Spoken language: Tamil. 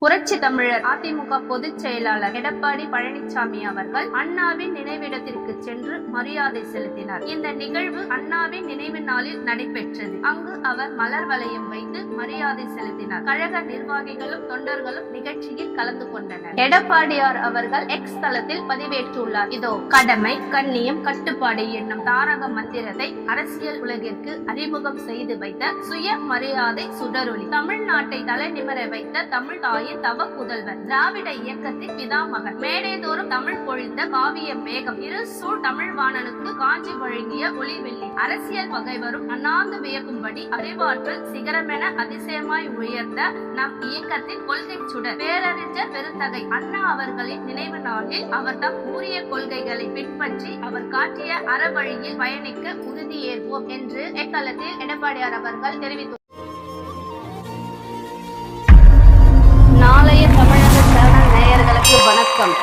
புரட்சி தமிழர் அதிமுக பொதுச் செயலாளர் எடப்பாடி பழனிசாமி அவர்கள் அண்ணாவின் நினைவிடத்திற்கு சென்று மரியாதை செலுத்தினார். இந்த நிகழ்வு அண்ணாவின் நினைவு நாளில் நடைபெற்றது. அங்கு அவர் மலர் வளையம் வைத்து மரியாதை செலுத்தினார். கழக நிர்வாகிகளும் தொண்டர்களும் நிகழ்ச்சியில் கலந்து கொண்டனர். எடப்பாடியார் அவர்கள் எக்ஸ் தளத்தில் பதிவேற்றுள்ளார். இதோ கடமை, கண்ணியம், கட்டுப்பாடு என்னும் தாரக மந்திரத்தை அரசியல் உலகிற்கு அறிமுகம் செய்து வைத்த சுய மரியாதை சுடரொளி, தமிழ்நாட்டை தலைநிமிர வைத்த தமிழ் தாயின் தவ புதல்வர், திராவிட இயக்கத்தின் பிதாமகன், மேடைதோறும் தமிழ் பொழிந்த காவிய மேகம், இரு சூழ் தமிழ் வாணனுக்கு காஞ்சி வழங்கிய ஒளிவெள்ளி, அரசியல் பகைவரும் அண்ணாந்து வியக்கும்படி அறிவாற்றல் சிகரமென அதிசயமாய் உயர்ந்த நம் இயக்கத்தின் கொள்கை சுடர், பேரறிஞர் பெருந்தகை அண்ணா அவர்களின் நினைவு நாளில் அவர் தம் கூறிய கொள்கைகளை பின்பற்றி அவர் காட்டிய அறவழியில் பயணிக்க உறுதியேற்போம் என்று எக்களத்தில் எடப்பாடியார் அவர்கள் தெரிவித்துள்ளார். நாளைய தமிழக சேனல் நேயர்களுக்கு வணக்கம்.